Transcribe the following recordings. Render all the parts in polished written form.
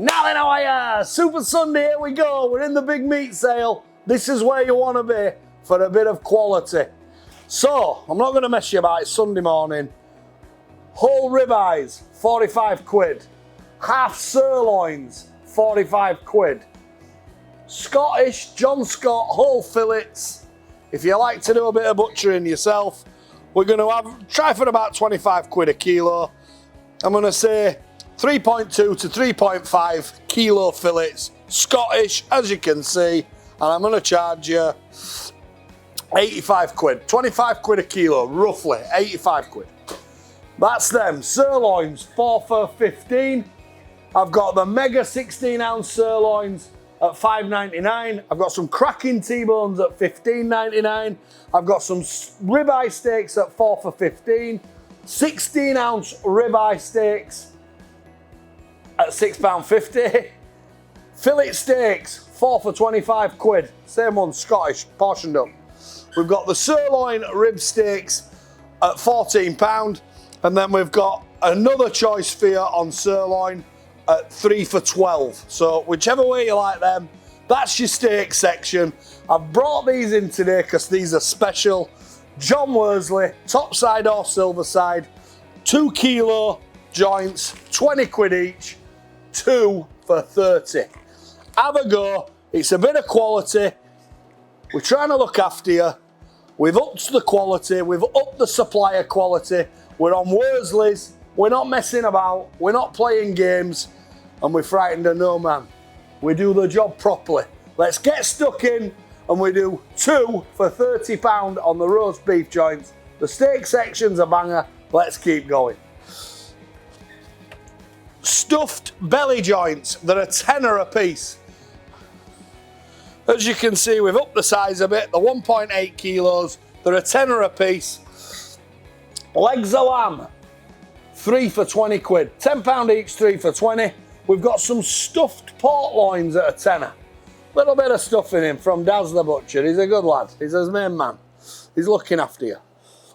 Now then, how are ya? Super Sunday, here we go. We're in the big meat sale. This is where you want to be for a bit of quality. So, I'm not going to mess you about, it's Sunday morning. Whole ribeyes, 45 quid. Half sirloins, 45 quid. Scottish John Scott whole fillets. If you like to do a bit of butchering yourself, we're going to try for about 25 quid a kilo. I'm going to say 3.2 to 3.5 kilo fillets, Scottish, as you can see, and I'm going to charge you 85 quid, 25 quid a kilo, roughly, 85 quid. That's them. Sirloins, 4 for 15. I've got the mega 16-ounce sirloins at $5.99. I've got some cracking T-bones at $15.99. I've got some ribeye steaks at 4 for 15. 16-ounce ribeye steaks at £6.50. Fillet steaks, 4 for 25 quid. Same one, Scottish, portioned up. We've got the sirloin rib steaks at £14. And then we've got another choice for you on sirloin at 3 for 12. So whichever way you like them, that's your steak section. I've brought these in today because these are special. John Worsley, top side or silver side, 2 kilo joints, 20 quid each, 2 for 30. Have a go, it's a bit of quality. We're trying to look after you. We've upped the quality, we've upped the supplier quality. We're on Worsley's, we're not messing about, we're not playing games, and we're frightened of no man. We do the job properly. Let's get stuck in, and we do 2 for £30 on the roast beef joints. The steak section's a banger, let's keep going. Stuffed belly joints, they're a tenner a piece. As you can see, we've upped the size a bit, the 1.8 kilos, they're a tenner a piece. Legs of lamb, 3 for 20 quid. £10 each, 3 for 20. We've got some stuffed pork loins at a tenner. Little bit of stuff in him from Daz the Butcher. He's a good lad. He's his main man. He's looking after you.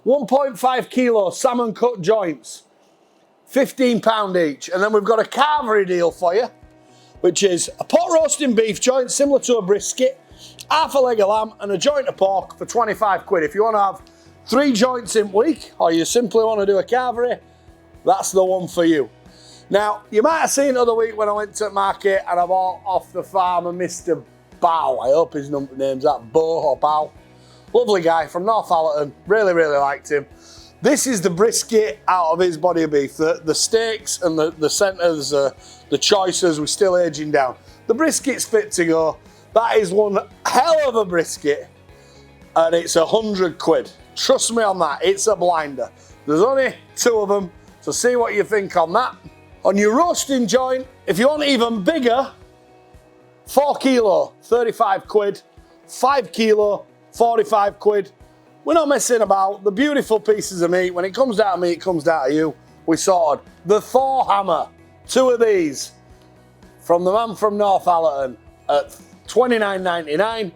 1.5 kilo salmon cut joints, £15 each. And then we've got a carvery deal for you, which is a pot roasting beef joint, similar to a brisket, half a leg of lamb and a joint of pork for 25 quid. If you want to have 3 joints in a week, or you simply want to do a carvery, that's the one for you. Now, you might have seen the other week when I went to market and I bought off the farm a Mr. Bow. I hope his name's that, Bo or Bow. Lovely guy from Northallerton, really liked him. This is the brisket out of his body of beef. The steaks and the centres, the choices, we're still aging down. The brisket's fit to go. That is one hell of a brisket, and it's 100 quid. Trust me on that, it's a blinder. There's only 2 of them, so see what you think on that. On your roasting joint, if you want even bigger, 4 kilo, 35 quid, 5 kilo, 45 quid. We're not messing about. The beautiful pieces of meat, when it comes down to me, it comes down to you. We sorted. The Thor hammer, 2 of these, from the man from Northallerton at $29.99.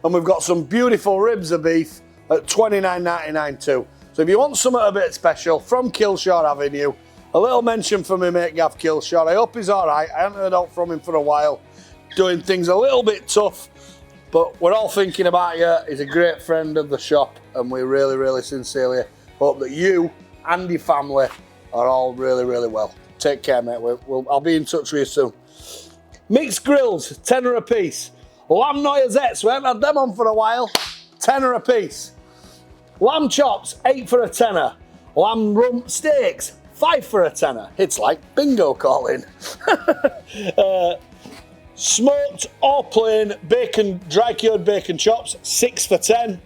And we've got some beautiful ribs of beef at $29.99 too. So if you want something a bit special from Killshore Avenue, a little mention for me mate Gav Killshore. I hope he's alright. I haven't heard out from him for a while. Doing things a little bit tough, but we're all thinking about you. He's a great friend of the shop, and we really sincerely hope that you and your family are all really well. Take care, mate. I'll be in touch with you soon. Mixed grills, tenner a piece. Lamb noisettes, we haven't had them on for a while. Tenner a piece. Lamb chops, 8 for a tenner. Lamb rump steaks, 5 for a tenner. It's like bingo calling. Smoked or plain bacon, dry cured bacon chops, 6 for 10.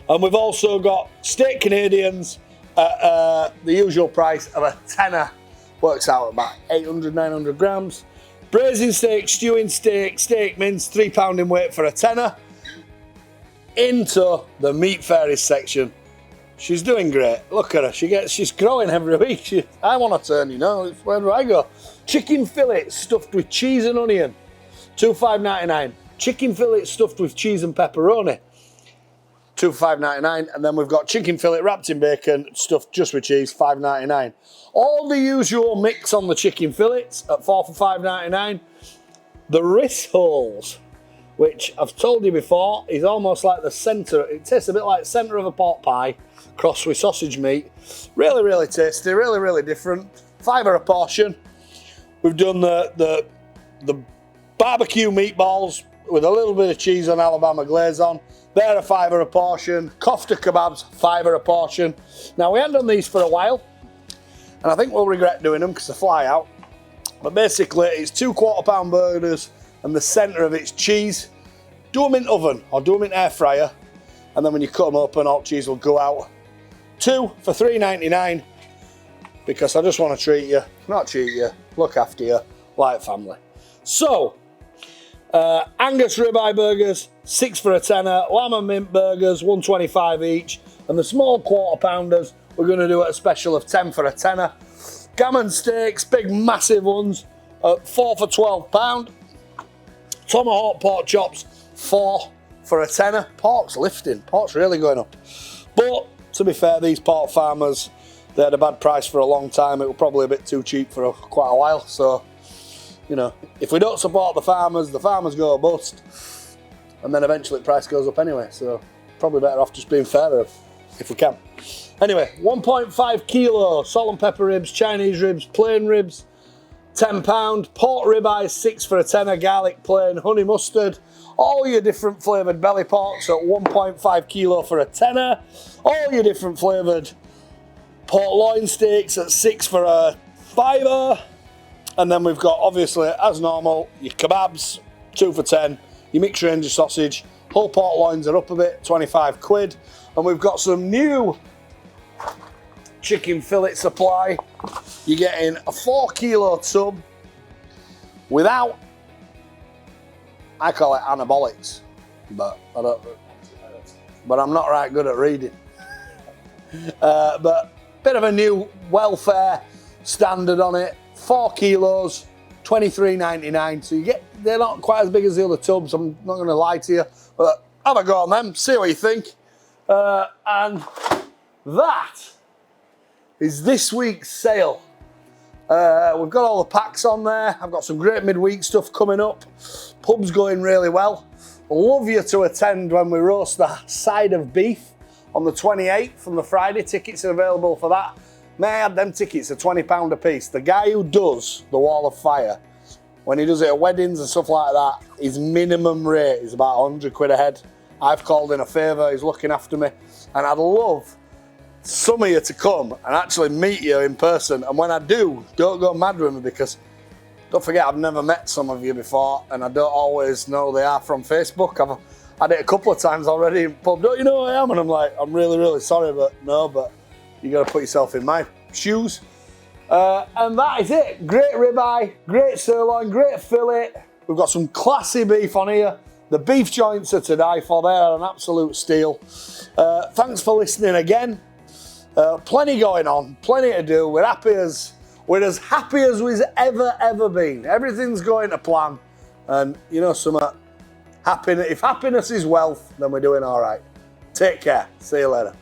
And we've also got steak Canadians at the usual price of a tenner. Works out at about 800, 900 grams. Braising steak, stewing steak, steak mince, £3 in weight for a tenner. Into the meat fairies section. She's doing great. Look at her. She's growing every week. I want to turn, you know. Where do I go? Chicken fillets stuffed with cheese and onion, $2.5.99. Chicken fillets stuffed with cheese and pepperoni, 2 for $5.99, and then we've got chicken fillet wrapped in bacon, stuffed just with cheese, $5.99. All the usual mix on the chicken fillets at 4 for $5.99. The wrist holes, which I've told you before, is almost like the centre. It tastes a bit like the centre of a pork pie, crossed with sausage meat. Really, really tasty, really, really different. $5 a portion. We've done the barbecue meatballs with a little bit of cheese and Alabama glaze on. They're a $5 a portion. Kofta kebabs, $5 a portion. Now, we haven't done these for a while, and I think we'll regret doing them because they fly out. But basically, it's 2 quarter-pound burgers, and the centre of it's cheese. Do them in oven or do them in air fryer, and then when you cut them open, all cheese will go out. 2 for $3.99, because I just want to treat you, not cheat you, look after you, like family. So, Angus ribeye burgers, 6 for a tenner. Lamb and mint burgers, $1.25 each. And the small quarter pounders, we're going to do at a special of 10 for a tenner. Gammon steaks, big massive ones, at 4 for £12. Tomahawk pork chops, 4 for a tenner. Pork's lifting, pork's really going up. But to be fair, these pork farmers, they had a bad price for a long time. It was probably a bit too cheap for quite a while. So, you know, if we don't support the farmers go bust, and then eventually the price goes up anyway. So probably better off just being fairer if we can. Anyway, 1.5 kilo salt and pepper ribs, Chinese ribs, plain ribs, £10. Pork ribeye, 6 for a tenner. Garlic plain, honey mustard. All your different flavoured belly porks at 1.5 kilo for a tenner. All your different flavoured pork loin steaks at 6 for a £5. And then we've got, obviously, as normal, your kebabs, 2 for 10. Your mixed range of sausage. Whole pork loins are up a bit, 25 quid. And we've got some new chicken fillet supply. You're getting a 4 kilo tub without, I call it anabolics, but I'm not right good at reading. But bit of a new welfare standard on it. 4 kilos, $23.99. So you get, they're not quite as big as the other tubs, I'm not going to lie to you, but have a go on them, see what you think. And that is this week's sale. We've got all the packs on there. I've got some great midweek stuff coming up. Pub's going really well. Love you to attend when we roast the side of beef on the 28th on the Friday. Tickets are available for that. May I add, them tickets are £20 a piece. The guy who does the Wall of Fire, when he does it at weddings and stuff like that, his minimum rate is about 100 quid a head. I've called in a favour, he's looking after me, and I'd love some of you to come and actually meet you in person. And when I do, don't go mad with me, because don't forget, I've never met some of you before, and I don't always know they are from Facebook. I've had it a couple of times already in pub. Don't you know who I am? And I'm like, I'm really, really sorry, but no, but you got to put yourself in my shoes. And that is it. Great ribeye, great sirloin, great fillet. We've got some classy beef on here. The beef joints are to die for. They are an absolute steal. Thanks for listening again. Plenty going on, plenty to do. We're as happy as we've ever been. Everything's going to plan. And you know something, if happiness is wealth, then we're doing all right. Take care. See you later.